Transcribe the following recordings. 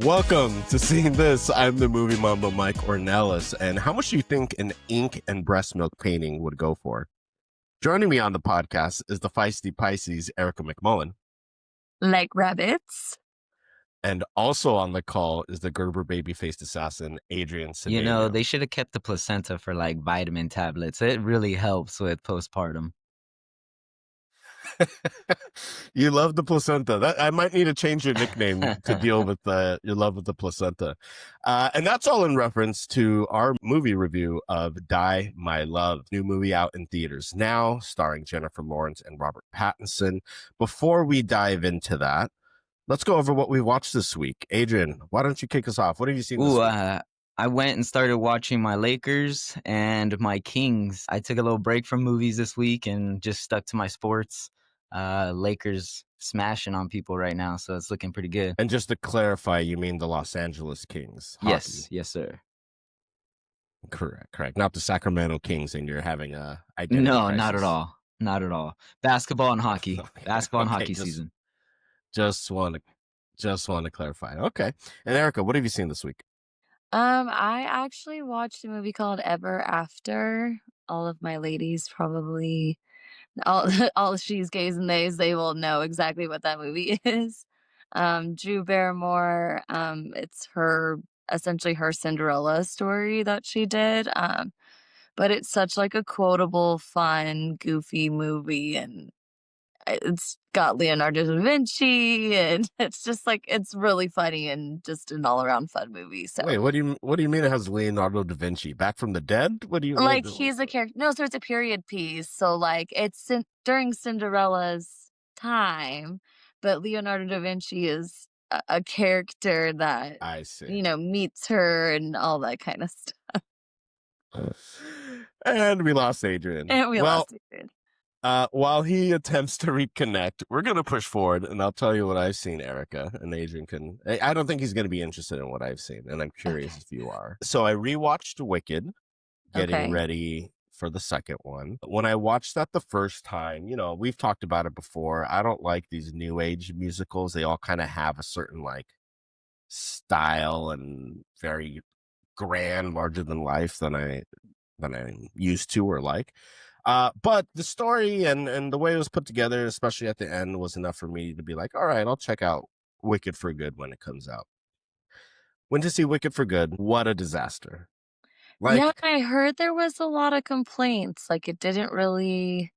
Welcome to Seeing This. I'm the movie mamba Mike Ornelas. And how much do you think an ink and breast milk painting would go for? Joining me on the podcast is the feisty Pisces, Erica McMullen. Like rabbits. And also on the call is the Gerber baby-faced assassin, Adrian Cedeno. You know, they should have kept the placenta for like vitamin tablets. It really helps with postpartum. You love the placenta. I might need to change your nickname to deal with your love of the placenta. And that's all in reference to our movie review of Die, My Love, new movie out in theaters now, starring Jennifer Lawrence and Robert Pattinson. Before we dive into that, let's go over what we watched this week. Adrian, why don't you kick us off? What have you seen this week? I went and started watching my Lakers and my Kings. I took a little break from movies this week and just stuck to my sports. Lakers smashing on people right now, so it's looking pretty good. And just to clarify, you mean the Los Angeles Kings? Hockey. Yes, sir. Correct. Not the Sacramento Kings, and you're having a identity No, crisis. not at all. Basketball and hockey. Basketball and hockey season. Just want to clarify. Okay. And Erica, what have you seen this week? I actually watched a movie called Ever After. All of my ladies probably, all she's, gays, and theys, they will know exactly what that movie is. Drew Barrymore, it's essentially her Cinderella story that she did. But it's such like a quotable, fun, goofy movie, and it's got Leonardo da Vinci, and it's just like, it's really funny and just an all-around fun movie. So wait, what do you mean it has Leonardo da Vinci back from the dead? What do you like? He's a character. No, so it's a period piece. So like it's during Cinderella's time, but Leonardo da Vinci is a character that I see, meets her and all that kind of stuff. And we lost Adrian. While he attempts to reconnect, we're going to push forward, and I'll tell you what I've seen, Erica, and Adrian can... I don't think he's going to be interested in what I've seen, and I'm curious if you are. So I rewatched Wicked, getting ready for the second one. When I watched that the first time, we've talked about it before. I don't like these new age musicals. They all kind of have a certain, style and very grand, larger than life than I'm used to or like. But the story and the way it was put together, especially at the end, was enough for me to be like, all right, I'll check out Wicked for Good when it comes out. Went to see Wicked for Good. What a disaster. Yeah, I heard there was a lot of complaints. Like, it didn't really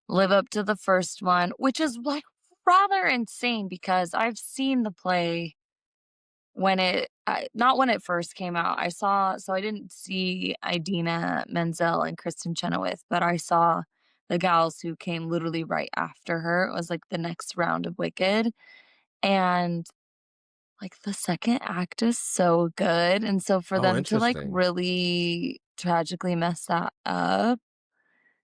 live up to the first one, which is like rather insane because I've seen the play not when it first came out. So I didn't see Idina Menzel and Kristen Chenoweth, but I saw the gals who came literally right after her. It was like the next round of Wicked. And like the second act is so good. And so for them to like really tragically mess that up,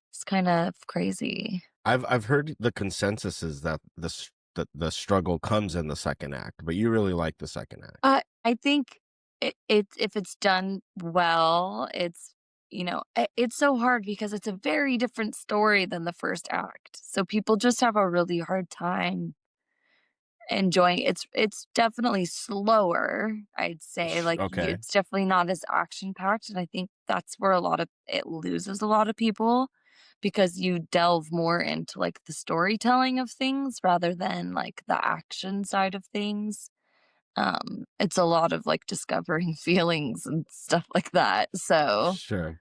it's kind of crazy. I've heard the consensus is that the struggle comes in the second act, but you really like the second act. I think if it's done well, it's so hard because it's a very different story than the first act. So people just have a really hard time enjoying it. It's definitely slower, I'd say. Like it's definitely not as action packed, and I think that's where it loses a lot of people. Because you delve more into like the storytelling of things rather than like the action side of things. It's a lot of like discovering feelings and stuff like that. So sure,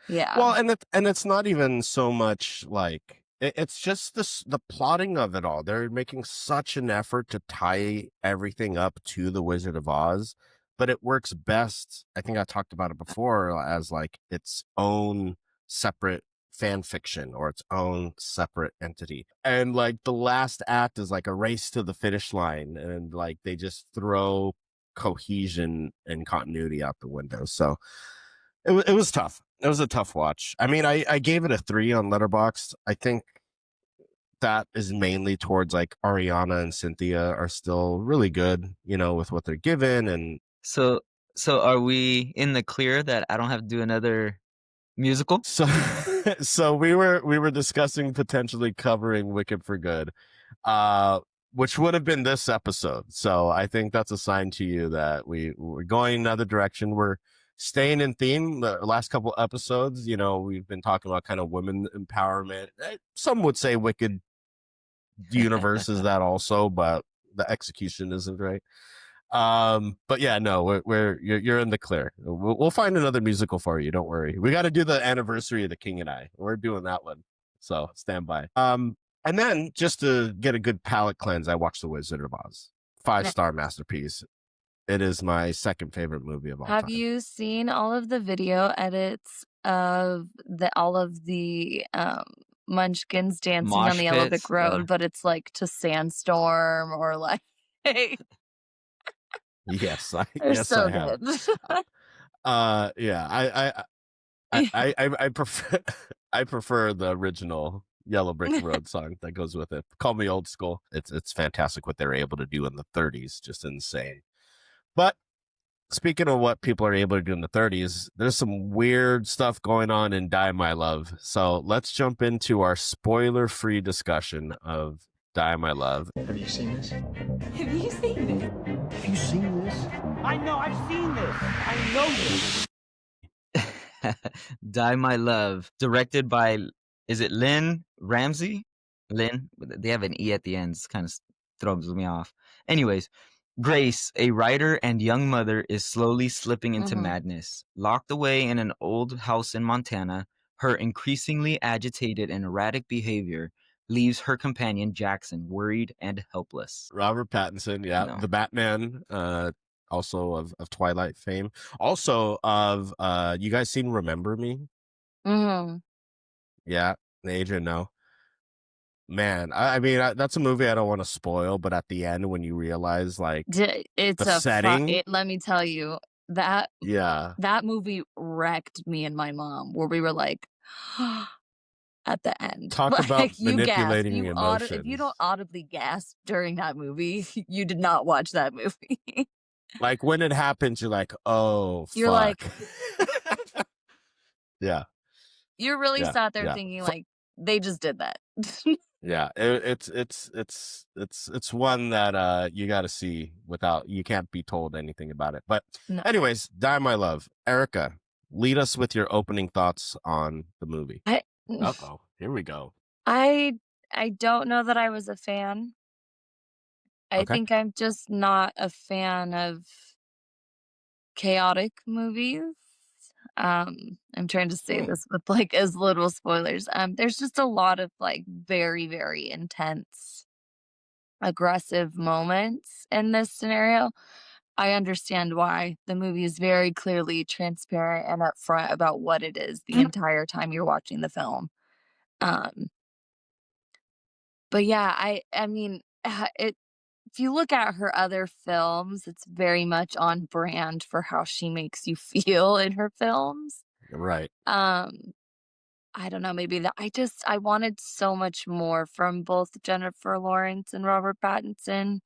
yeah. Well, and it's not even so much like it's just the plotting of it all. They're making such an effort to tie everything up to the Wizard of Oz, but it works best. I think I talked about it before as like its own separate fan fiction or its own separate entity. And like the last act is like a race to the finish line, and like they just throw cohesion and continuity out the window. So it was tough. It was a tough watch. I mean, I gave it a 3 on Letterboxd. I think that is mainly towards like Ariana and Cynthia are still really good, with what they're given. And so are we in the clear that I don't have to do another musical? So we were discussing potentially covering Wicked for Good. which would have been this episode. So I think that's a sign to you that we're going another direction. We're staying in theme. The last couple episodes, we've been talking about kind of women empowerment. Some would say Wicked universe is that also, but the execution isn't right. But yeah, no, you're in the clear. We'll find another musical for you. Don't worry. We got to do the anniversary of The King and I. We're doing that one, so stand by. And then just to get a good palate cleanse, I watched The Wizard of Oz. 5-star masterpiece. It is my second favorite movie of all Have time. you seen all of the video edits of all of the Munchkins dancing on Mosh the Yellow Brick pits. Road, but it's like to Sandstorm or like Yes, they're yes, so I have. good. Yeah, I prefer I prefer the original Yellow Brick Road song that goes with it. Call me old school. It's fantastic what they were able to do in the 30s, just insane. But speaking of what people are able to do in the 30s, there's some weird stuff going on in Die My Love. So let's jump into our spoiler-free discussion of Die My Love. Have you seen this? Have you seen this? Have you seen this? I know, I've seen this. I know this. Die My Love, directed by, is it Lynn Ramsey? Lynn? They have an E at the end. It kind of throws me off. Anyways, Grace, a writer and young mother, is slowly slipping into madness. Locked away in an old house in Montana, her increasingly agitated and erratic behavior leaves her companion Jackson worried and helpless. Robert Pattinson, yeah, No. the Batman, also of Twilight fame, also of you guys seen Remember Me? Yeah, Adrian, no. Man, I mean, that's a movie I don't want to spoil, but at the end when you realize like It's the setting, let me tell you that yeah, that movie wrecked me and my mom where we were like at the end. talk about Like you gasp. manipulating If you don't emotions. audibly gasp during that movie, you did not watch that movie. Like when it happens, you're like, oh, You're like fuck. Yeah, you're really yeah, sat there yeah. thinking like they just did that. Yeah, it's one that you got to see without, you can't be told anything about it. But No. anyways, Die My Love. Erica, lead us with your opening thoughts on the movie. Uh-oh, here we go. I don't know that I was a fan. I Okay. think I'm just not a fan of chaotic movies. I'm trying to say this with like as little spoilers. There's just a lot of like very, very intense, aggressive moments in this scenario. I understand why. The movie is very clearly transparent and upfront about what it is the entire time you're watching the film. Um, but yeah, I mean, if you look at her other films, it's very much on brand for how she makes you feel in her films. Right. I don't know, maybe that I wanted so much more from both Jennifer Lawrence and Robert Pattinson,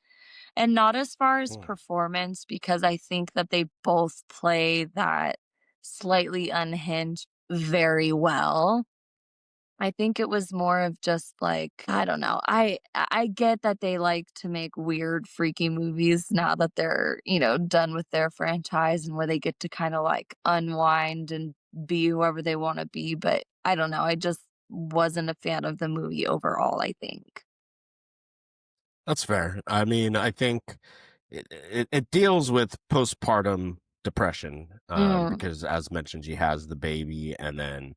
and not as far as performance because I think that they both play that slightly unhinged very well. I think it was more of just like, I don't know. I get that they like to make weird, freaky movies now that they're, done with their franchise and where they get to kind of like unwind and be whoever they want to be, but I don't know. I just wasn't a fan of the movie overall, I think. That's fair. I mean, I think it deals with postpartum depression, Mm. because as mentioned, she has the baby and then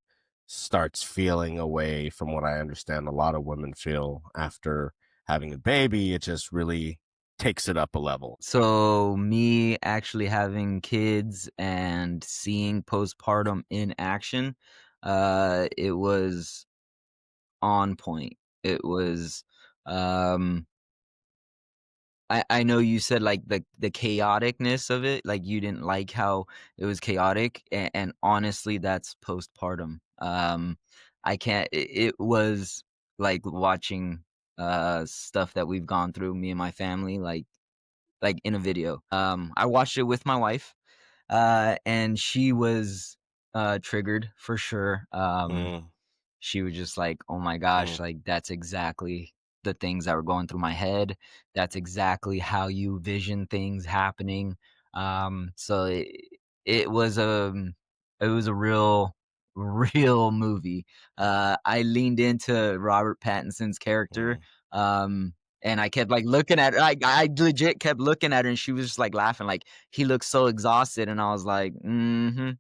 starts feeling away from what I understand a lot of women feel after having a baby. It just really takes it up a level. So me actually having kids and seeing postpartum in action, it was on point. It was, I know you said like the chaoticness of it, like you didn't like how it was chaotic, and honestly, that's postpartum. I can't. It was like watching stuff that we've gone through, me and my family, like in a video. I watched it with my wife, and she was triggered for sure. Mm, She was just like, "Oh my gosh, mm. like that's exactly the things that were going through my head. That's exactly how you vision things happening. So it was a real real movie. I leaned into Robert Pattinson's character. And I kept like looking at her. I legit kept looking at her, and she was just like laughing, like he looked so exhausted, and I was like, mm-hmm.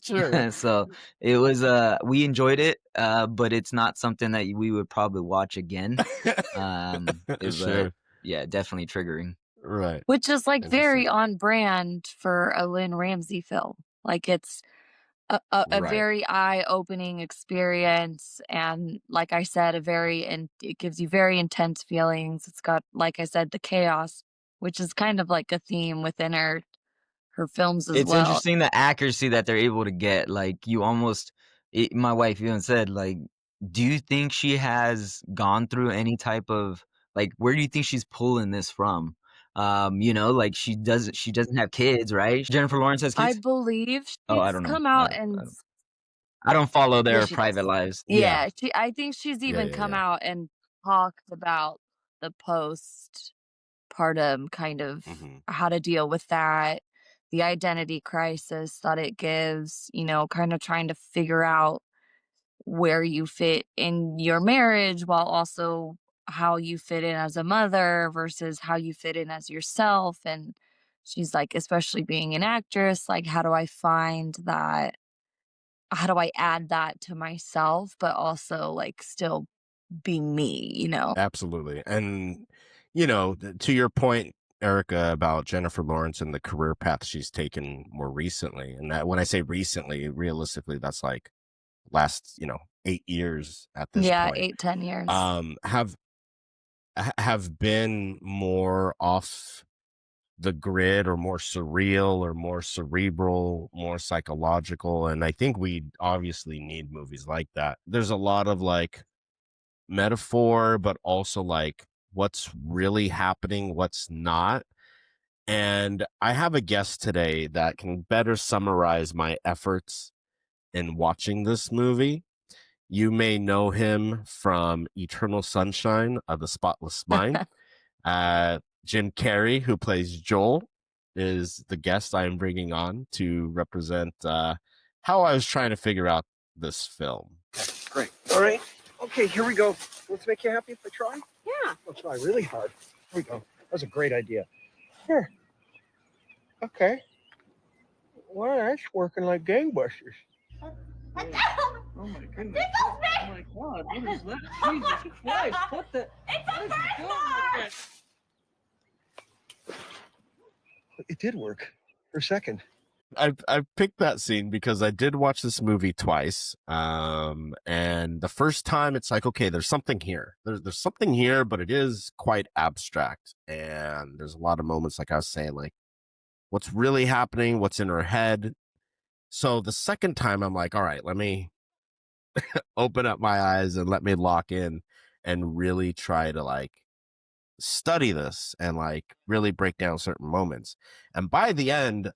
Sure. So it was we enjoyed it, but it's not something that we would probably watch again. Sure. Yeah, definitely triggering. Right. Which is like very Interesting. on brand for a Lynn Ramsey film. Like it's a Right. very eye-opening experience, and like I said, it gives you very intense feelings. It's got, like I said, the chaos, which is kind of like a theme within her films as It's well. interesting the accuracy that they're able to get. Like you almost, my wife even said, like, do you think she has gone through any type of like, where do you think she's pulling this from? Like she doesn't have kids, right? Jennifer Lawrence has I kids. believe Oh, I she's don't know. come out and I don't follow yeah, their she does. private lives. Yeah. Yeah, I think she's Yeah. even Yeah. come Yeah. out and talked about the postpartum kind of how to deal with that, the identity crisis that it gives, kind of trying to figure out where you fit in your marriage while also how you fit in as a mother versus how you fit in as yourself. And she's like, especially being an actress, like, how do I find that? How do I add that to myself, but also like still be me? Absolutely. And, to your point, Erica, about Jennifer Lawrence and the career path she's taken more recently. And that when I say recently, realistically, that's like last, 8 years at this Yeah, point, 8, 10 years. have been more off the grid or more surreal or more cerebral, more psychological. And I think we obviously need movies like that. There's a lot of like metaphor, but also like what's really happening, what's not. And I have a guest today that can better summarize my efforts in watching this movie. You may know him from Eternal Sunshine of the Spotless Mind. Jim Carrey, who plays Joel, is the guest I'm bringing on to represent how I was trying to figure out this film. Great. All right. Okay, here we go. Let's make you happy if I try? Yeah. I'll try really hard. Here we go. That's a great idea. Here. Okay. Well, that's working like gangbusters. Oh my goodness. Oh my God. What is that? Jesus Christ. What the? It did work for a second. I picked that scene because I did watch this movie twice. And the first time it's like, okay, there's something here. There's something here, but it is quite abstract. And there's a lot of moments, like I was saying, like what's really happening, what's in her head. So the second time I'm like, all right, let me open up my eyes and let me lock in and really try to like study this and like really break down certain moments. And by the end,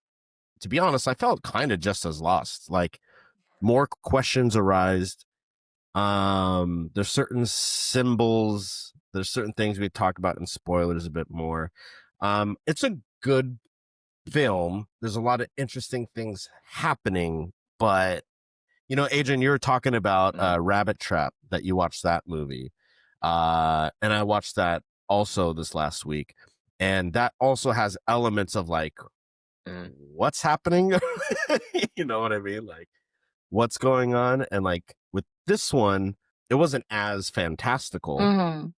to be honest, I felt kind of just as lost. Like more questions arise. There's certain symbols, there's certain things we talk about in spoilers a bit more. It's a good film. There's a lot of interesting things happening, but Adrian, you were talking about Rabbit Trap, that you watched that movie. And I watched that also this last week. And that also has elements of like what's happening? You know what I mean? Like what's going on? And like with this one, it wasn't as fantastical, Mhm.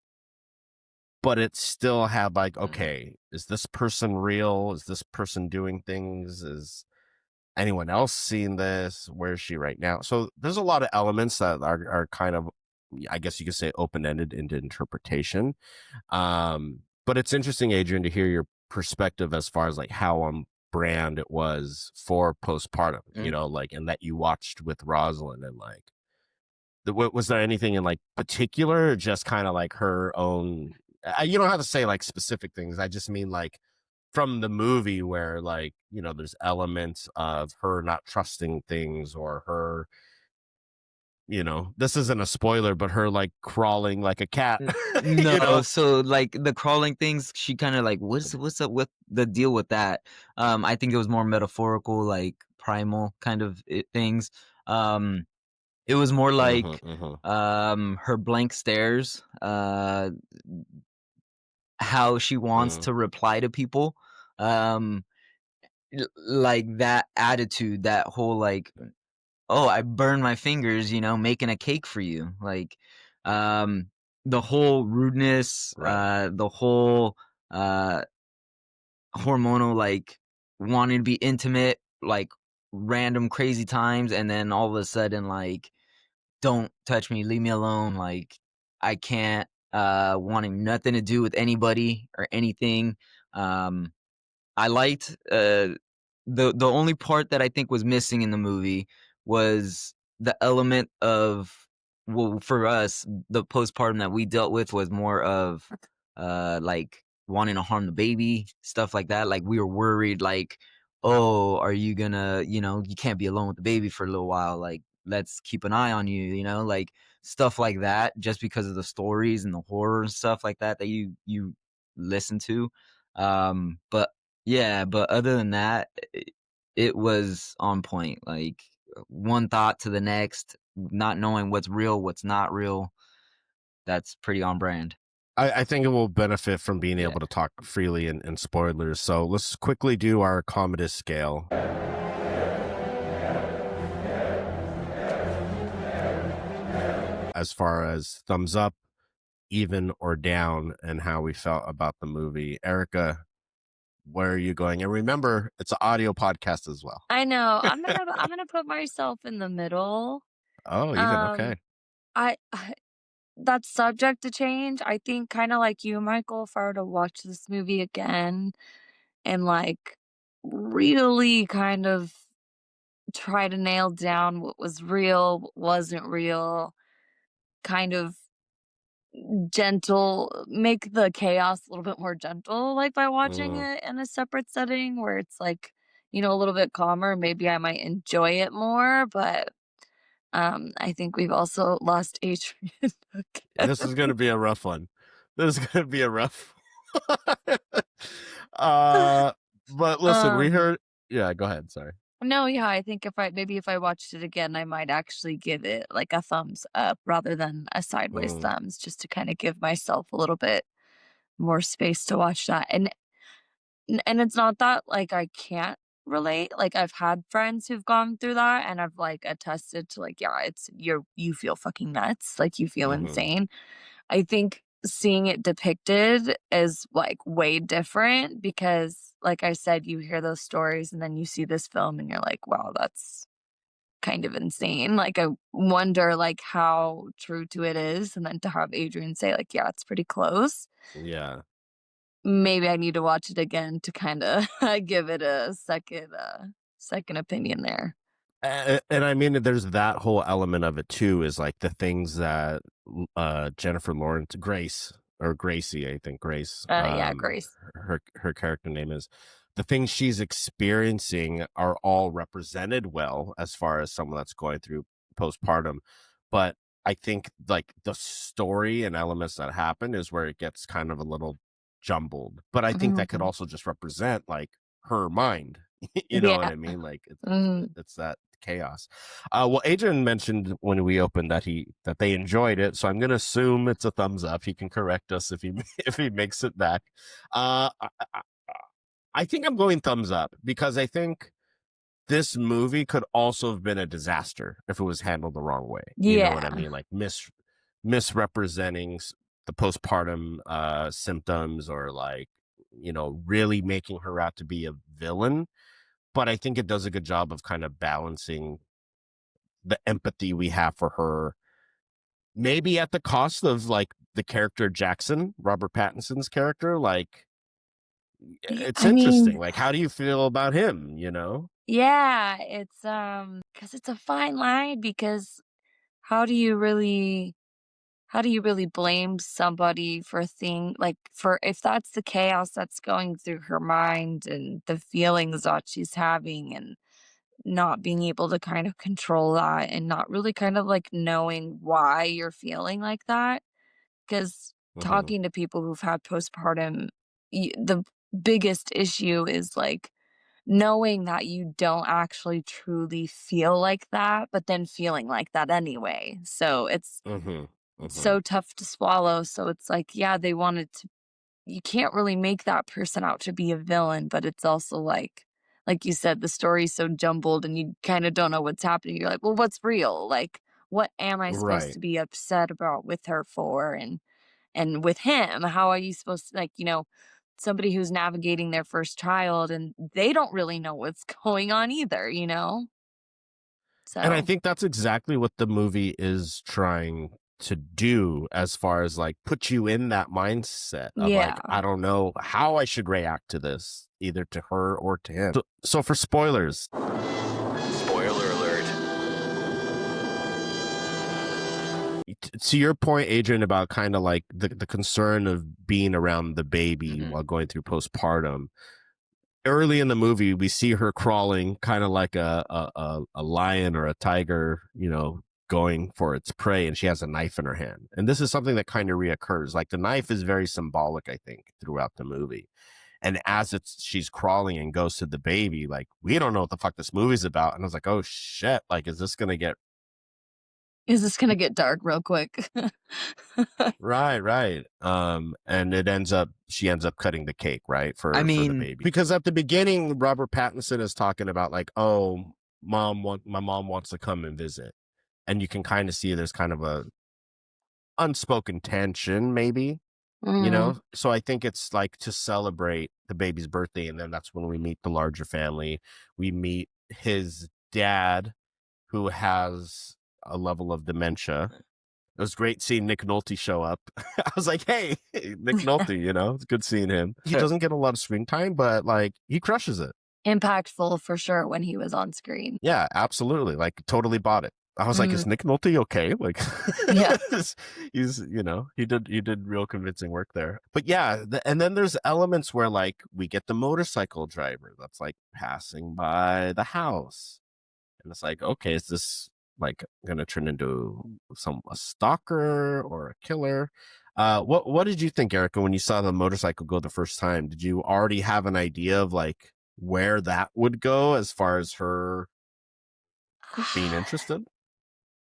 but it still had like, okay, is this person real? Is this person doing things? Is anyone else seeing this? Where is she right now? So there's a lot of elements that are kind of, I guess you could say, open-ended into interpretation. But it's interesting, Adrian, to hear your perspective as far as like how on brand it was for Postpartum, like, and that you watched with Rosalind, and like, was there anything in like particular, or just kind of like her own? You don't have to say like specific things. I just mean like from the movie where like, there's elements of her not trusting things, or her this isn't a spoiler, but her like crawling like a cat. No, so like the crawling things, she kind of like, what's up with the deal with that? I think it was more metaphorical, like primal kind of things. It was more like her blank stares, how she wants to reply to people, like that attitude, that whole like, oh, I burned my fingers, making a cake for you. Like, the whole rudeness, Right. the whole uh, hormonal, like wanting to be intimate, like random crazy times, and then all of a sudden, like, don't touch me, leave me alone. Like, I can't, wanting nothing to do with anybody or anything. I liked the only part that I think was missing in the movie was the element of, well, for us, the postpartum that we dealt with was more of like wanting to harm the baby, stuff like that. Like we were worried, like, oh, are you gonna, you can't be alone with the baby for a little while. Like, let's keep an eye on you, like stuff like that, just because of the stories and the horror and stuff like that that you listen to. But yeah, but other than that, it was on point. Like one thought to the next, not knowing what's real, what's not real. That's pretty on brand. I think it will benefit from being Yeah. able to talk freely in spoilers. So let's quickly do our Commodus Scale. As far as thumbs up, even, or down, and how we felt about the movie. Erica, where are you going? And remember, it's an audio podcast as well. I know. I'm gonna put myself in the middle. Oh, even Um, okay. I that's subject to change. I think kind of like you, Michael, if I were to watch this movie again and like really kind of try to nail down what was real, what wasn't real, kind of gentle, make the chaos a little bit more gentle, like by watching Mm. it in a separate setting where it's like, a little bit calmer. Maybe I might enjoy it more, but I think we've also lost Adrian again. This is going to be a rough one. This is going to be a rough. But listen, we Um, heard. Yeah, go ahead. Sorry. no, yeah, I think if I watched it again, I might actually give it like a thumbs up rather than a sideways Mm. thumbs, just to kind of give myself a little bit more space to watch that. And it's not that like I can't relate. Like I've had friends who've gone through that and I've like attested to like, yeah, you feel fucking nuts, like you feel Hmm. insane. I think seeing it depicted is like way different because like I said, you hear those stories and then you see this film and you're like, wow, that's kind of insane. Like I wonder like how true to it is. And then to have Adrian say like, yeah, it's pretty close. Yeah. Maybe I need to watch it again to kinda give it a second opinion there. And I mean, there's that whole element of it too, is like the things that Jennifer Lawrence, Grace, or Gracie, I think Grace, Yeah, Grace. her character name is, the things she's experiencing are all represented well as far as someone that's going through postpartum. But I think like the story and elements that happen is where it gets kind of a little jumbled. But I think that could Mhm. also just represent like her mind. You know what Yeah. I mean? Like Mhm. it's that chaos. Well, Adrian mentioned when we opened that they enjoyed it, so I'm going to assume it's a thumbs up. He can correct us if he if he makes it back. Uh, I, I think I'm going thumbs up because I think this movie could also have been a disaster if it was handled the wrong way. You know what I Yeah. mean? Like misrepresenting the postpartum symptoms, or like really making her out to be a villain. But I think it does a good job of kind of balancing the empathy we have for her, maybe at the cost of like the character Jackson, Robert Pattinson's character. Like, it's I interesting. mean, Like, how do you feel about him? yeah, it's, 'cause it's a fine line because how do you really how do you really blame somebody for a thing like, for if that's the chaos that's going through her mind and the feelings that she's having and not being able to kind of control that and not really kind of like knowing why you're feeling like that. Because Mhm. talking to people who've had postpartum, the biggest issue is like knowing that you don't actually truly feel like that, but then feeling like that anyway. So Mhm. it's Mhm. so tough to swallow. So it's like, yeah, they wanted to, you can't really make that person out to be a villain, but it's also like you said, the story's so jumbled and you kind of don't know what's happening. You're like, well, what's real? Like, what am I supposed Right. to be upset about with her for? And with him, how are you supposed to, like, somebody who's navigating their first child and they don't really know what's going on either, you know? And I So, think that's exactly what the movie is trying to do, as far as like put you in that mindset of like, yeah. I don't know how I should react to this, either to her or to him. So for spoilers, Spoiler alert. to your point, Adrian, about kind of like the concern of being around the baby Mhm. while going through postpartum. Early in the movie, we see her crawling kind of like a lion or a tiger, going for its prey, and she has a knife in her hand. And this is something that kind of reoccurs. Like the knife is very symbolic, I think, throughout the movie. And as she's crawling and goes to the baby, like we don't know what the fuck this movie's about. And I was like, oh shit, like is this gonna get Is this gonna get dark real quick? right, right. And she ends up cutting the cake, right, I for the mean, baby. Because at the beginning, Robert Pattinson is talking about like, oh, my mom wants to come and visit. And you can kind of see there's kind of a unspoken tension, maybe, Mm, So I think it's like to celebrate the baby's birthday, and then that's when we meet the larger family. We meet his dad, who has a level of dementia. It was great seeing Nick Nolte show up. I was like, hey, Nick Nolte, it's good seeing him. He doesn't get a lot of screen time, but like he crushes it. impactful for sure when he was on screen. Yeah, absolutely. Like totally bought it. I was like, is Mm, Nick Nolte okay? Like yeah. he did real convincing work there. But yeah, and then there's elements where like we get the motorcycle driver that's like passing by the house. And it's like, okay, is this like gonna turn into a stalker or a killer? What did you think, Erica, when you saw the motorcycle go the first time? Did you already have an idea of like where that would go as far as her being interested?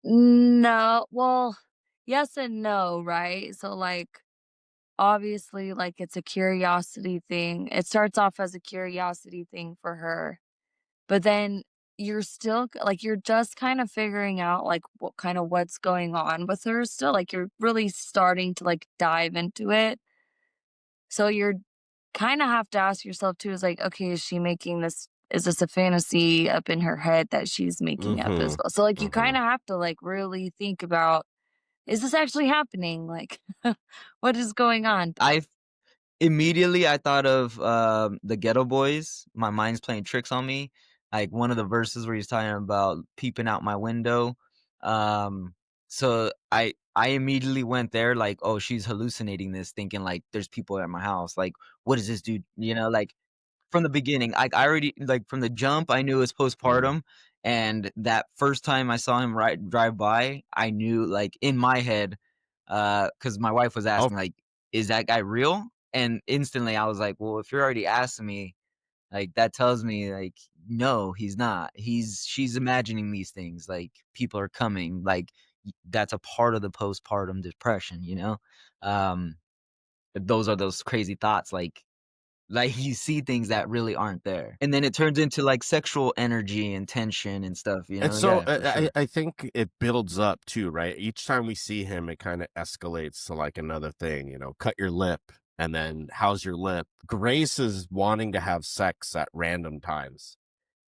No, well, yes and no, right? So, like, obviously, like, it's a curiosity thing. It starts off as a curiosity thing for her, but then you're still like, you're just kind of figuring out, like, what's going on with her still. Like, you're really starting to, like, dive into it. So you're kinda have to ask yourself too is like, "Okay, is this a fantasy up in her head that she's making up as Mm-hmm. well?" So, like, you Mm-hmm. kinda have to, like, really think about, "Is this actually happening?" Like, "What is going on?" I immediately I thought of the Ghetto Boys. My mind's playing tricks on me. Like one of the verses where he's talking about peeping out my window. Um, so I immediately went there like, oh, she's hallucinating this, thinking like there's people at my house. Like, what is this dude? Like from the beginning, I already like from the jump, I knew it was Mm-hmm. postpartum. And that first time I saw him drive by, I knew like in my head, because my wife was Oh, asking like, is that guy real? And instantly I was like, well, if you're already asking me, like that tells me like, no, he's not. She's imagining these things. Like people are coming. Like that's a part of the postpartum depression. Um, those are those crazy thoughts. Like you see things that really aren't there. And then it turns into like sexual energy and tension and stuff. and so Yeah, for sure. I think it builds up too, right? Each time we see him, it kind of escalates to like another thing, cut your lip. And then how's your lip? Grace is wanting to have sex at random times.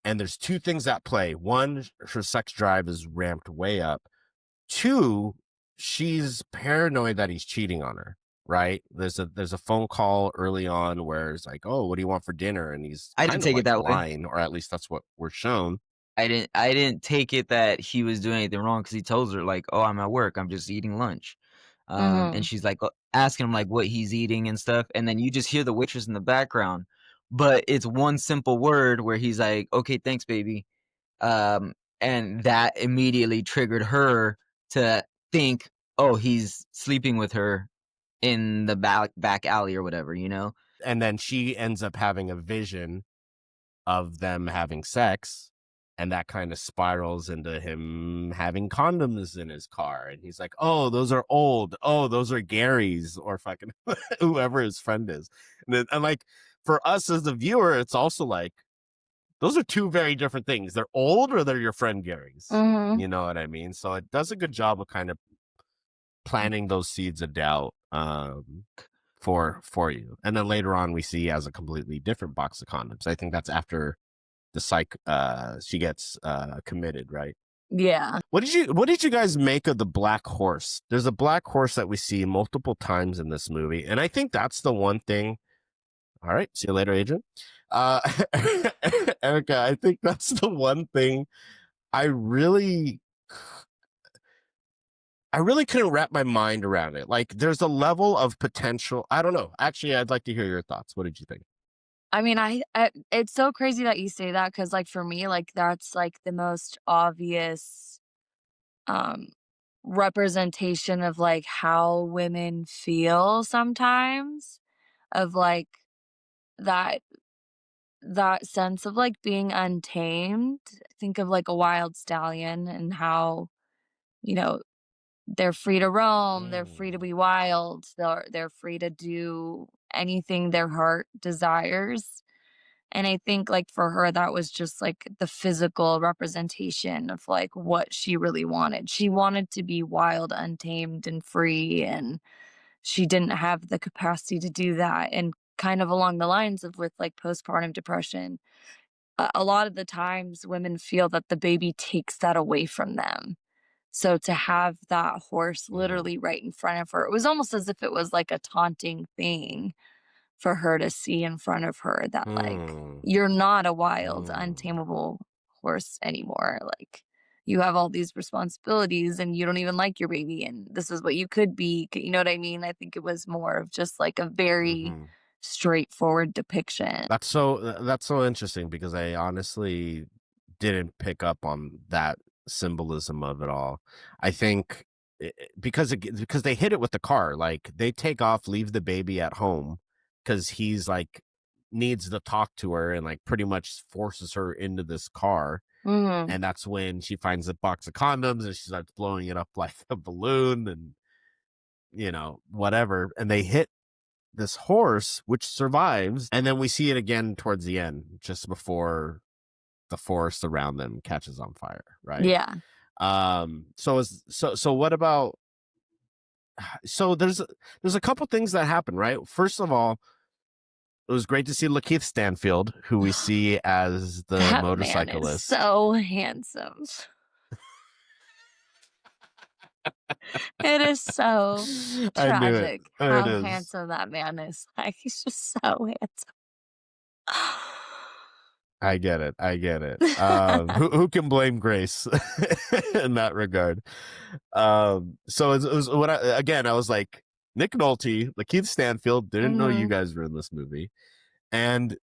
And there's two things at play. One, her sex drive is ramped way up. Two, she's paranoid that he's cheating on her, right? There's a phone call early on where it's like, oh, what do you want for dinner? And he's I didn't kind of take it like that way. lying, or at least that's what we're shown. I didn't take it that he was doing anything wrong because he tells her like, "Oh, I'm at work. I'm just eating lunch." And Mhm. she's like asking him like what he's eating and stuff, and then you just hear the waitress in the background. But it's one simple word where he's like, "Okay, thanks, baby." And that immediately triggered her to think, oh, he's sleeping with her in the back alley or whatever, you know? And then she ends up having a vision of them having sex, and that kind of spirals into him having condoms in his car, and he's like, oh, those are old, oh, those are Gary's, or fucking whoever his friend is. And like, for us as the viewer, it's also like, those are two very different things. They're old, or they're your friend Gary's. Mhm. You know what I mean? So it does a good job of kind of planting those seeds of doubt for you. And then later on we see as a completely different box of condoms. I think that's after the she gets committed, right? Yeah. What did you guys make of the black horse? There's a black horse that we see multiple times in this movie, and I think that's the one thing. All right, see you later, Adrian. Erica, I think that's the one thing I really couldn't wrap my mind around it. Like, there's a level of potential. I don't know. Actually, I'd like to hear your thoughts. What did you think? I mean, it's so crazy that you say that because, like, for me, like, that's, like, the most obvious, um, representation of, like, how women feel sometimes, of, like, that that sense of, like, being untamed. Think of, like, a wild stallion and how, you know, they're free to roam, they're free to be wild, they're free to do anything their heart desires. And I think, like, for her, that was just, like, the physical representation of, like, what she really wanted. She wanted to be wild, untamed, and free, and she didn't have the capacity to do that. And kind of along the lines of with, like, postpartum depression, a lot of the times women feel that the baby takes that away from them. So to have that horse Mhm. literally right in front of her, it was almost as if it was, like, a taunting thing for her to see in front of her that, like, Hmm. you're not a wild, Hmm. untamable horse anymore, like, you have all these responsibilities and you don't even like your baby, and this is what you could be, you know what I mean? I think it was more of just, like, a very Hmm. straightforward depiction. That's so interesting, because I honestly didn't pick up on that symbolism of it all. I think because they hit it with the car, like they take off, leave the baby at home because he's like needs to talk to her, and like pretty much forces her into this car. Mhm. And that's when she finds a box of condoms and she starts blowing it up like a balloon, and whatever. And they hit this horse, which survives, and then we see it again towards the end, just before the forest around them catches on fire, right? Yeah. So what about, so there's a couple things that happen, right? First of all, it was great to see Lakeith Stanfield, who we see as the That man is motorcyclist. so handsome. It is so I knew it. tragic It how is. handsome that man is. Like, he's just so handsome. I get it. I get it. Who can blame Grace in that regard? So it was when I was like, Nick Nolte, Lakeith Stanfield, didn't know you Mhm. guys were in this movie, and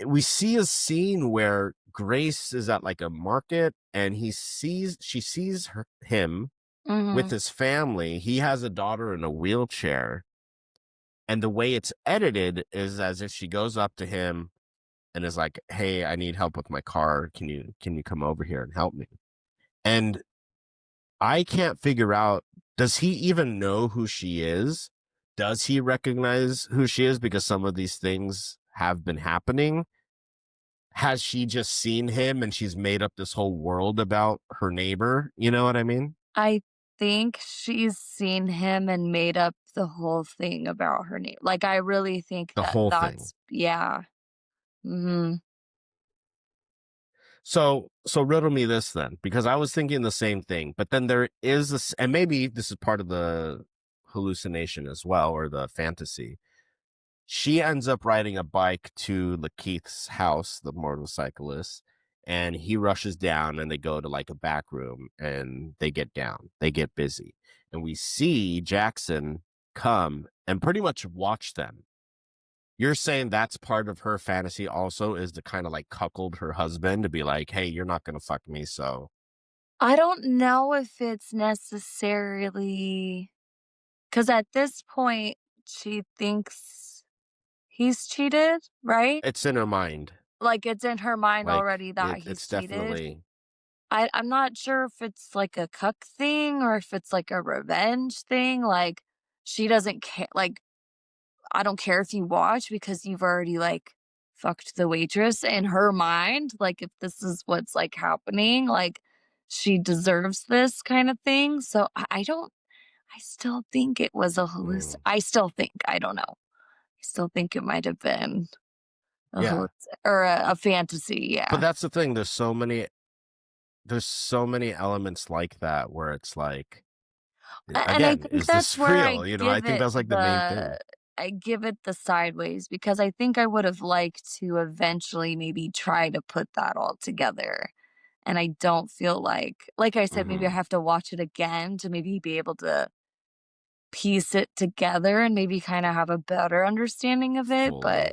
we see a scene where Grace is at like a market, and she sees him with Mhm. his family. He has a daughter in a wheelchair, and the way it's edited is as if she goes up to him and is like, "Hey, I need help with my car. Can you come over here and help me?" And I can't figure out, does he even know who she is? Does he recognize who she is, because some of these things have been happening? Has she just seen him and she's made up this whole world about her neighbor? You know what I mean? I think she's seen him and made up the whole thing about her name. Like, I really think The that whole thing. that's yeah. Mhm. So riddle me this then, because I was thinking the same thing, but then there is this, and maybe this is part of the hallucination as well, or the fantasy. She ends up riding a bike to Lakeith's house, the motorcyclist, and he rushes down, and they go to like a back room, and they get down, they get busy. And we see Jackson come and pretty much watch them. You're saying that's part of her fantasy also, is to kind of like cuckold her husband, to be like, hey, you're not gonna fuck me, so I don't know if it's necessarily because at this point, she thinks he's cheated, right? it's in her mind. Like, it's in her mind Like already that it's he's cheated. definitely I'm not sure if it's like a cuck thing or if it's like a revenge thing. Like, she doesn't care. Like, I don't care if you watch because you've already like fucked the waitress in her mind. Like, if this is what's like happening, like, she deserves this kind of thing. So I don't, I still think it was a mm, I still think, I don't know. I still think it might have been a yeah. or a fantasy. But Yeah. that's the thing. There's so many elements like that where it's like, And I again, think is this that's where real? I think that's like the main thing. I give it the sideways because I think I would have liked to eventually maybe try to put that all together. And I don't feel like I said, maybe I Hmm. have to watch it again to maybe be able to piece it together and maybe kind of have a better understanding of it. But Fully.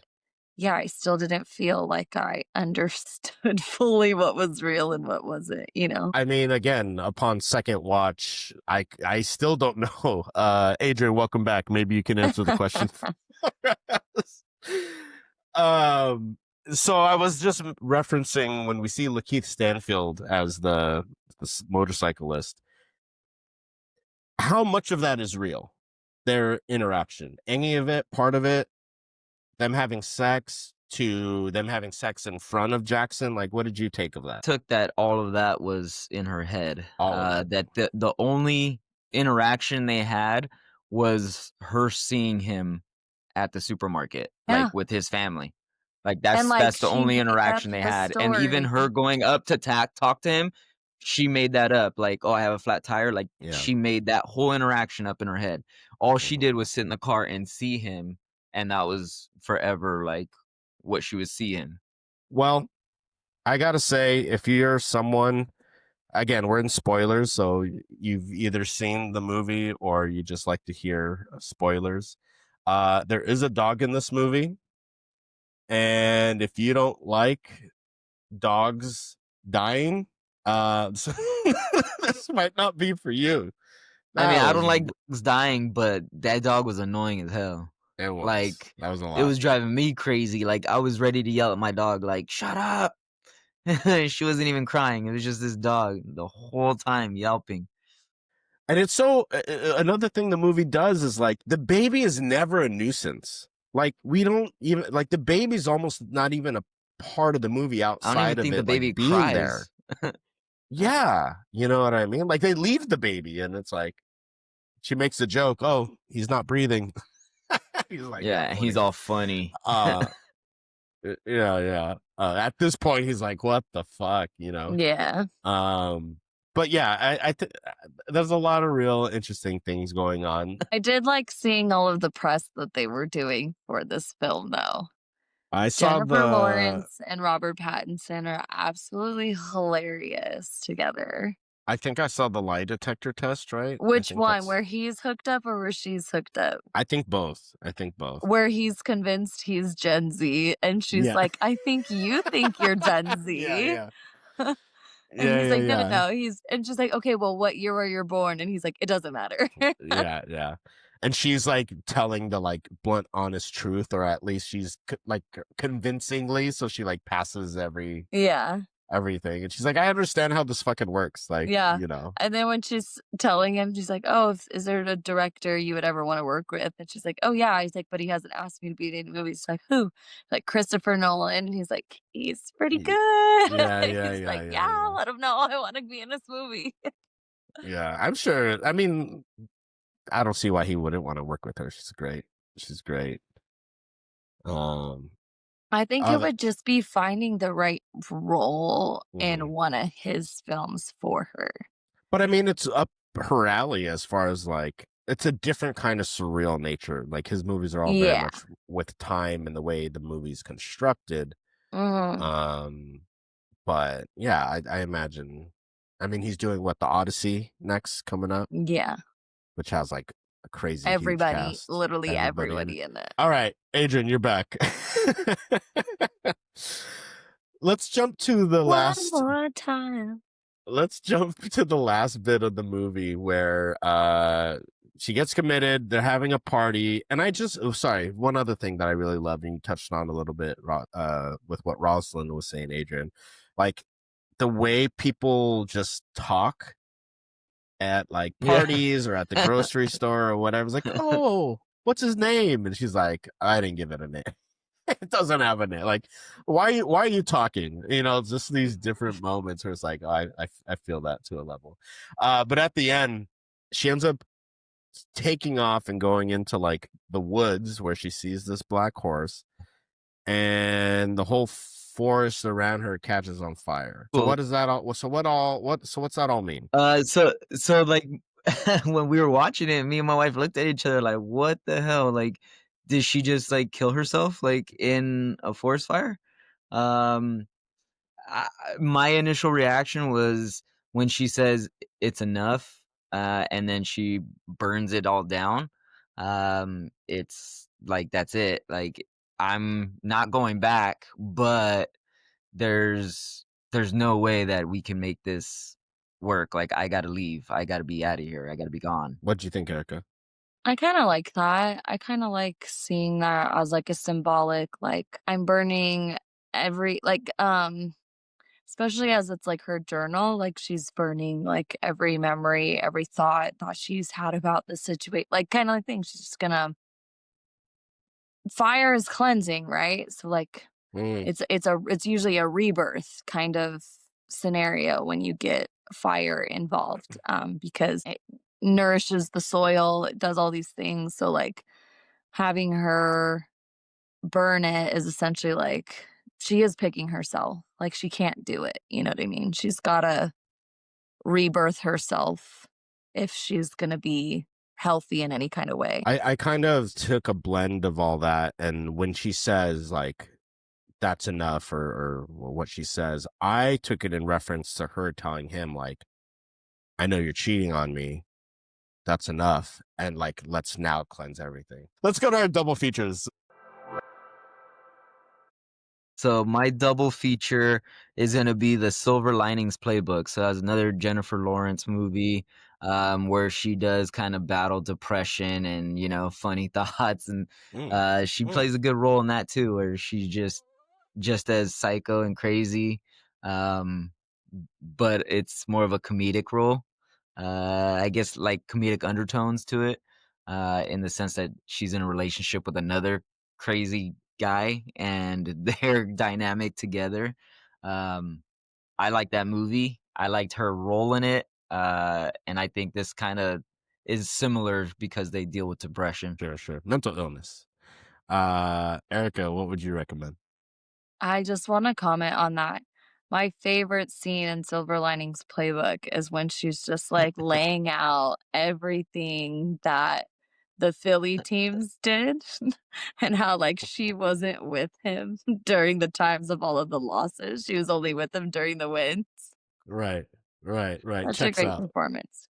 yeah, I still didn't feel like I understood fully what was real and what wasn't, you know? I mean, again, upon second watch, I still don't know. Adrian, welcome back. Maybe you can answer the question. um, so I was just referencing when we see Lakeith Stanfield as the motorcyclist. How much of that is real? Their interaction, any of it, part of it, them having sex, to them having sex in front of Jackson. Like, what did you take of that? Took that all of that was in her head. All of it. That the only interaction they had was her seeing him at the supermarket, Yeah. like with his family. Like And like that's the she only made up interaction they the had. And even story. her going up to talk to him, she made that up. Like, oh, I have a flat tire. Like Yeah. she made that whole interaction up in her head. All she Mhm. did was sit in the car and see him, and that was forever like what she was seeing. Well, I gotta say, if you're someone, again, we're in spoilers, so you've either seen the movie or you just like to hear spoilers. There is a dog in this movie, and if you don't like dogs dying, this might not be for you. I mean, That I was don't like dogs dying, but that dog was annoying as hell. it was Like, that was a it lot. was driving me crazy. Like, I was ready to yell at my dog, like, shut up. She wasn't even crying. It was just this dog the whole time yelping. And it's so another thing the movie does is like the baby is never a nuisance. Like we don't even like the baby's almost not even a part of the movie I don't even outside of think the it like baby being there. cries. Yeah, you know what I mean? Like they leave the baby and it's like she makes a joke, "Oh, he's not breathing." He's like, "Yeah, Yeah, he's funny." all funny. Uh yeah. At this point he's like, "What the fuck?" Yeah. But yeah, there's a lot of real interesting things going on. I did like seeing all of the press that they were doing for this film, though. I saw Jennifer the Lawrence and Robert Pattinson are absolutely hilarious together. I think I saw the lie detector test, right? Which one? Where he's hooked up or where she's hooked up? I think both. I think both. Where he's convinced he's Gen Z and she's Yeah. like, I think you think you're Gen Z. Yeah. And he's like, no, no, Yeah. no. And she's like, okay, well, what year were you born? And he's like, it doesn't matter. Yeah. And she's like telling the like blunt, honest truth, or at least she's like convincingly, so she like passes Yeah. everything. And she's like, I understand how this fucking works. Like, Yeah. And then when she's telling him, she's like, oh, is there a director you would ever want to work with? And she's like, oh, yeah. He's like, but he hasn't asked me to be in any movies. She's like, who? Like Christopher Nolan. And he's like, he's pretty good. Yeah. He's like, yeah, let him know I want to be in this movie. Yeah, I'm sure. I mean, I don't see why he wouldn't want to work with her. She's great. I think it Other- would just be finding the right role in Mhm. one of his films for her. But I mean, it's up her alley as far as like it's a different kind of surreal nature. Like his movies are all very Yeah. much with time and the way the movie's constructed. Mhm. But yeah, I imagine. I mean, he's doing what, the Odyssey next coming up, Yeah. which has like a crazy huge Everybody, cast. literally Everybody in it. everybody in it. All right, Adrian, you're back. Let's jump to the One last. more time. Let's jump to the last bit of the movie where she gets committed. They're having a party, and sorry, one other thing that I really loved, and you touched on a little bit with what Rosalind was saying, Adrian, like the way people just talk at like parties or at the grocery store or whatever. It's like, oh, what's his name? And she's like, I didn't give it a name. It doesn't have a name. Like, why are you talking? You know, just these different moments where it's like, I feel that to a level. But at the end, she ends up taking off and going into like the woods where she sees this black horse, and the whole forest around her catches on fire. So Cool. what does that all? So what's that all mean? So like when we were watching it, me and my wife looked at each other like, what the hell? Like, did she just like kill herself like in a forest fire? Um, my initial reaction was when she says it's enough, and then she burns it all down. It's like that's it. Like I'm not going back, but there's no way that we can make this work. Like I gotta leave. I gotta be out of here. I gotta be gone. What'd you think, Erica? I kinda like that. I kinda like seeing that as, like, a symbolic, like, I'm burning every like, especially as it's, like, her journal, like, she's burning, like, every memory, every thought that she's had about the situation, like, kinda like thing, she's just gonna fire is cleansing, right? So, like, Mm. it's usually a rebirth kind of scenario when you get fire involved, because it nourishes the soil, it does all these things. So like having her burn it is essentially like she is picking herself. Like she can't do it. You know what I mean? She's gotta rebirth herself if she's gonna be healthy in any kind of way. I kind of took a blend of all that, and when she says like that's enough or what she says, I took it in reference to her telling him like, I know you're cheating on me, that's enough, and like let's now cleanse everything. Let's go to our double features. So my double feature is gonna be the Silver Linings Playbook. So that's another Jennifer Lawrence movie, where she does kind of battle depression and funny thoughts, and she plays a good role in that too, where she's just as psycho and crazy, but it's more of a comedic role. I guess like comedic undertones to it, in the sense that she's in a relationship with another crazy guy and their dynamic together. I like that movie. I liked her role in it. And I think this kind of is similar because they deal with depression. Sure. Mental illness. Erica, what would you recommend? I just want to comment on that. My favorite scene in Silver Linings Playbook is when she's just like laying out everything that the Philly teams did and how like she wasn't with him during the times of all of the losses. She was only with him during the wins. Right. Such a Checks great out. performance.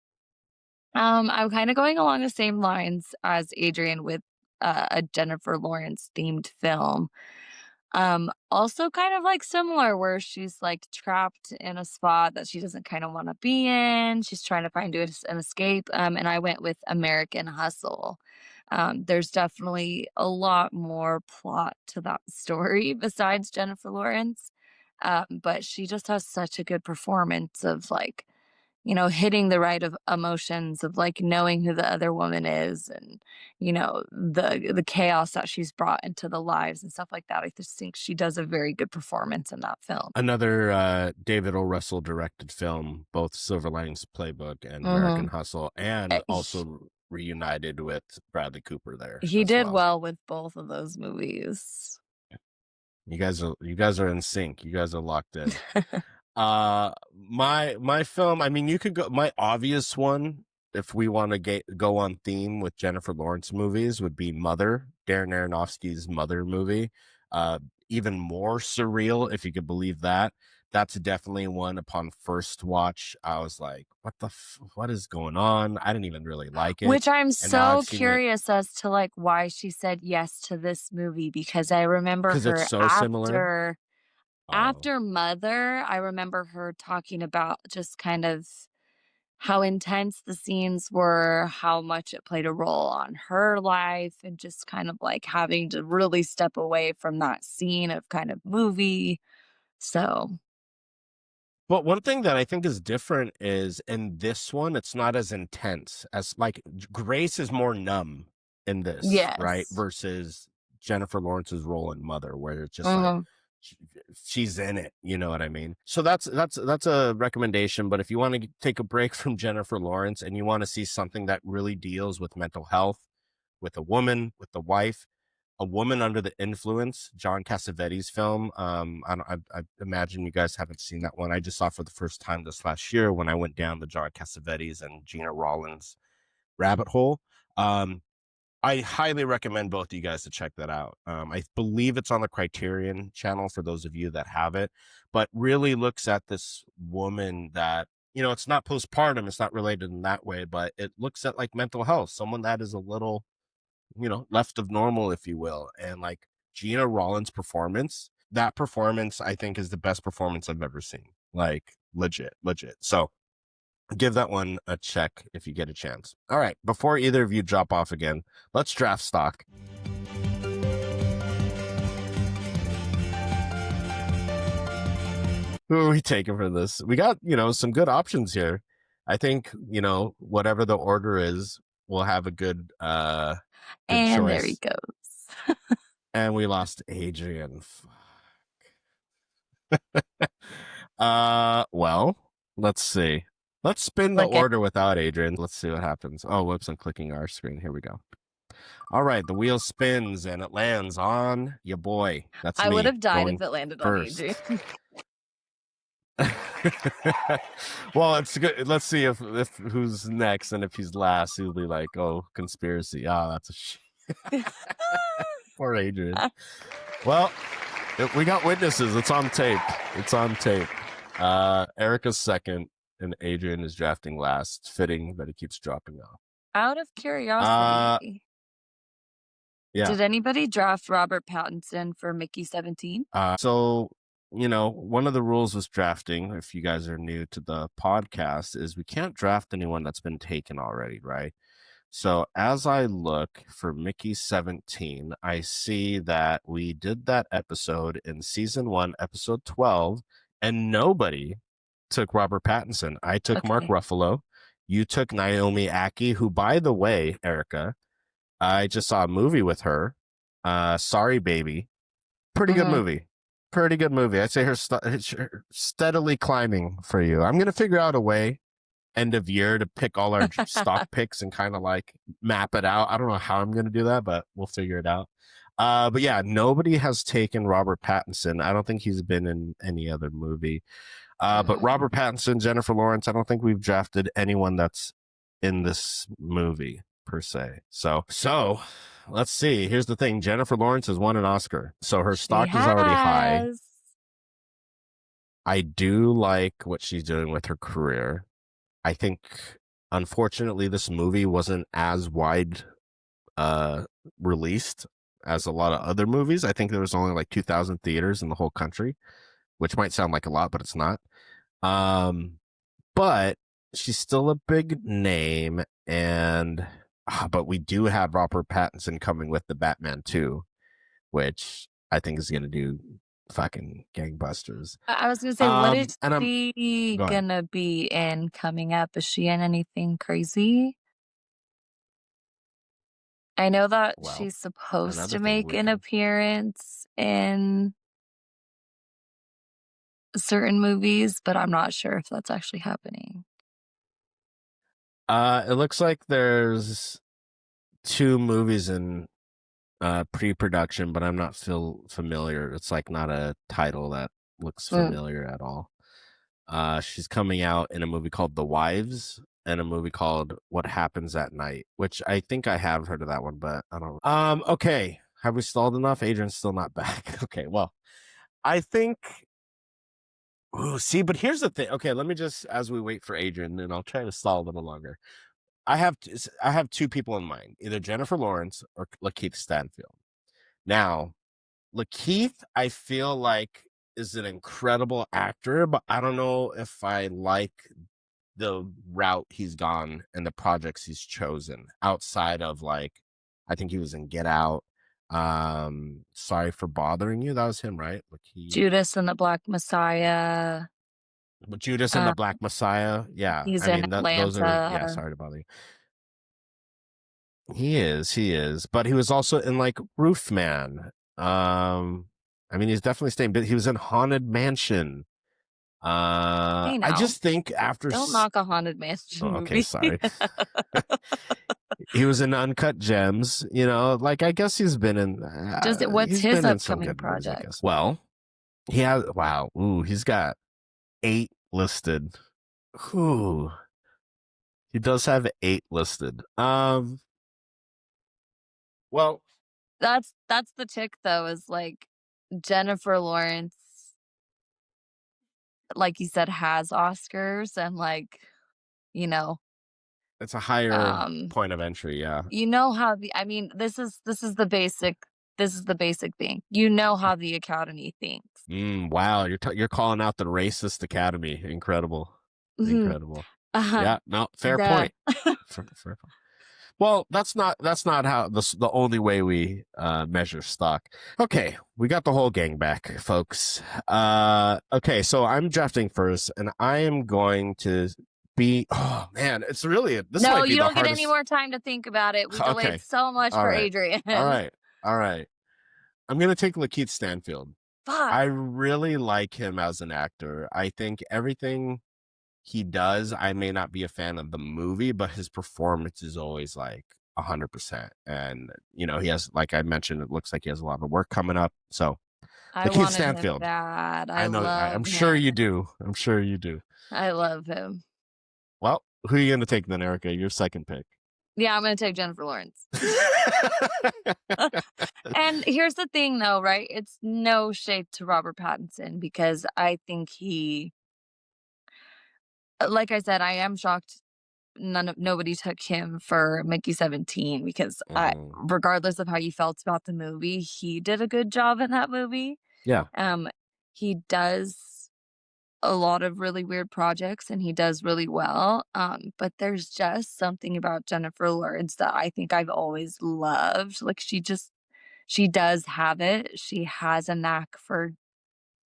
I'm kind of going along the same lines as Adrian with a Jennifer Lawrence themed film. Also kind of like similar where she's like trapped in a spot that she doesn't kind of want to be in. She's trying to find an escape. And I went with American Hustle. There's definitely a lot more plot to that story besides Jennifer Lawrence. But she just has such a good performance of like, hitting the right of emotions of like knowing who the other woman is and, the chaos that she's brought into the lives and stuff like that. I just think she does a very good performance in that film. Another David O. Russell directed film, both Silver Linings Playbook and American Hustle, and also reunited with Bradley Cooper there. He did well with both of those movies. You guys are in sync. You guys are locked in. My film, I mean, you could go, my obvious one, if we want to go on theme with Jennifer Lawrence movies, would be Mother, Darren Aronofsky's Mother movie. Even more surreal, if you could believe that. that's definitely one. Upon first watch, I was like, what is going on? I didn't even really like it. Which I'm And now I've so seen it curious as to, like, why she said yes to this movie, because I remember because it's her so similar. Oh. after Mother, I remember her talking about just kind of how intense the scenes were, how much it played a role on her life, and just kind of, like, having to really step away from that scene of kind of movie. So, But one thing that I think is different is in this one, it's not as intense as like Grace is more numb in this, right? yes. Versus Jennifer Lawrence's role in Mother, where it's just like Mhm. she- she's in it. You know what I mean? So that's a recommendation. But if you want to take a break from Jennifer Lawrence and you want to see something that really deals with mental health, with a woman, with the wife, A Woman Under the Influence, John Cassavetes' film. I imagine you guys haven't seen that one. I just saw it for the first time this last year when I went down the John Cassavetes and Gina Rollins rabbit hole. I highly recommend both of you guys to check that out. I believe it's on the Criterion channel for those of you that have it, but really looks at this woman that, it's not postpartum, it's not related in that way, but it looks at like mental health, someone that is a little left of normal, if you will. And like Gina Rollins' that performance, I think, is the best performance I've ever seen. Like legit. So give that one a check if you get a chance. All right. Before either of you drop off again, let's draft stock. Who are we taking for this? We got, some good options here. I think, whatever the order is, we'll have a good And there he choice. goes. And we lost Adrian. Well, let's see. Let's spin the Look at order without Adrian. Let's see what happens. Oh, whoops, I'm clicking our screen. Here we go. All right, the wheel spins and it lands on your boy. That's I me. would have died going if it landed first. on Adrian. Well, it's good. Let's see if who's next, and if he's last, he'll be like, "Oh, conspiracy." Ah, that's a poor Adrian. Well, we got witnesses. It's on tape. Erica's second, and Adrian is drafting last. Fitting that he keeps dropping off. Out of curiosity, Yeah. did anybody draft Robert Pattinson for Mickey 17? So, one of the rules with drafting, if you guys are new to the podcast, is we can't draft anyone that's been taken already, right? So as I look for Mickey 17, I see that we did that episode in season 1, episode 12, and nobody took Robert Pattinson. I took Mark Okay. Ruffalo. You took Naomi Ackie, who, by the way, Erica, I just saw a movie with her. Sorry, Baby. Pretty good movie. I'd say her steadily climbing for you. I'm going to figure out a way end of year to pick all our stock picks and kind of like map it out. I don't know how I'm going to do that, but we'll figure it out. But yeah, nobody has taken Robert Pattinson. I don't think he's been in any other movie. But Robert Pattinson, Jennifer Lawrence, I don't think we've drafted anyone that's in this movie per se. So let's see. Here's the thing. Jennifer Lawrence has won an Oscar. So her stock is already high. I do like what she's doing with her career. I think, unfortunately, this movie wasn't as wide released as a lot of other movies. I think there was only like 2,000 theaters in the whole country, which might sound like a lot, but it's not. But she's still a big name, but we do have Robert Pattinson coming with the Batman 2, which I think is going to do fucking gangbusters. I was gonna say, what is and she gonna be in coming up? Is she in anything crazy? I know that Well, she's supposed another to thing make we an can- appearance in certain movies, but I'm not sure if that's actually happening. It looks like there's 2 movies in pre-production, but I'm not familiar. It's like not a title that looks familiar at all. She's coming out in a movie called The Wives and a movie called What Happens at Night, which I think I have heard of that one, but I don't. Okay. Have we stalled enough? Adrian's still not back. Okay. Well, I think Ooh, see, but here's the thing. Okay, let me just, as we wait for Adrian, and I'll try to stall a little longer. I have two people in mind, either Jennifer Lawrence or Lakeith Stanfield. Now, Lakeith, I feel like is an incredible actor, but I don't know if I like the route he's gone and the projects he's chosen outside of like, I think he was in Get Out. Sorry for Bothering You. That was him, right? Lakeith. Judas and the Black Messiah. Judas and the Black Messiah. Yeah. He's I in mean, Atlanta. those are, yeah, sorry to bother you. He is. But he was also in like Roofman. I mean, he's definitely staying, but he was in Haunted Mansion. Hey, I now. just think after Don't knock a Haunted Mansion movie. okay, sorry. He was in Uncut Gems, you know, like I guess he's been in What's he's his been in some upcoming good movies, I project? guess. Well, he has he's got 8 listed. Ooh. He does have 8 listed. Well, That's the tick though, is like Jennifer Lawrence, like you said, has Oscars, and like, you know, it's a higher point of entry, yeah. you know how this is the basic thing. You know how the Academy thinks. Wow, you're calling out the racist Academy. Incredible. Incredible. Yeah, no, fair point. Fair point. Well, that's not how the only way we measure stock. Okay, we got the whole gang back, folks. Okay, so I'm drafting first, and I am going to be. Oh man, it's really this. No, might be you the don't get hardest... any more time to think about it. We delayed so much for Adrian. All right. I'm gonna take Lakeith Stanfield. Fuck. I really like him as an actor. I think everything he does, I may not be a fan of the movie, but his performance is always like 100%. And you know, he has, like I mentioned, it looks like he has a lot of work coming up. So Lakeith Stanfield. I know. I'm sure you do. I love him. Well, who are you gonna take then, Erica? Your second pick. Yeah, I'm gonna take Jennifer Lawrence. And here's the thing though, right? It's no shade to Robert Pattinson, because I think he, like I said, I am shocked nobody took him for Mickey 17, because regardless of how you felt about the movie, he did a good job in that movie. Yeah. He does a lot of really weird projects, and he does really well. But there's just something about Jennifer Lawrence that I think I've always loved. Like she does have it. She has a knack for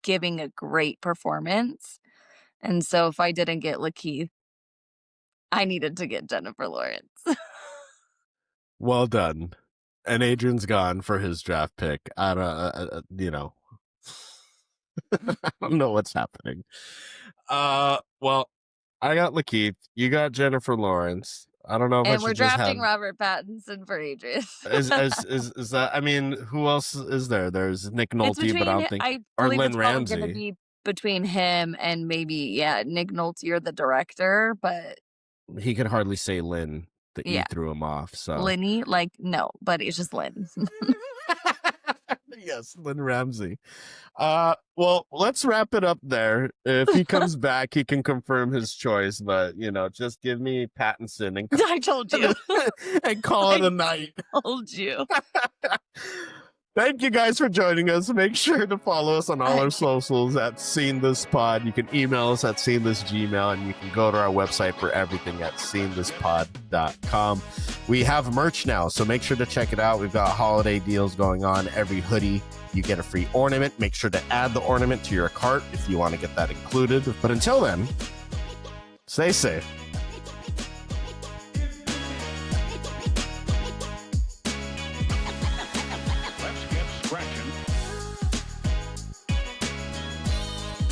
giving a great performance. And so if I didn't get Lakeith, I needed to get Jennifer Lawrence. Well done. And Adrian's gone for his draft pick. I don't, you know, I don't know what's happening. Well, I got Lakeith. You got Jennifer Lawrence. I don't know if and I should we're just drafting have... Robert Pattinson for Adrian. is that? I mean, who else is there? There's Nick Nolte, but I don't think, or believe Lynn it's probably Ramsey. gonna be between him and maybe Nick Nolte or the director, but he could hardly say Lynn. That you threw him off. So Linny, like no, but it's just Lynn. Yes, Lynn Ramsey. Well, let's wrap it up there. If he comes back, he can confirm his choice. But you know, just give me Pattinson and I told you and call it a night. I told you. Thank you guys for joining us. Make sure to follow us on all our socials at Seen This Pod. You can email us at seenthisgmail, and you can go to our website for everything at seenthispod.com. We have merch now, so make sure to check it out. We've got holiday deals going on. Every hoodie, you get a free ornament. Make sure to add the ornament to your cart if you want to get that included. But until then, stay safe.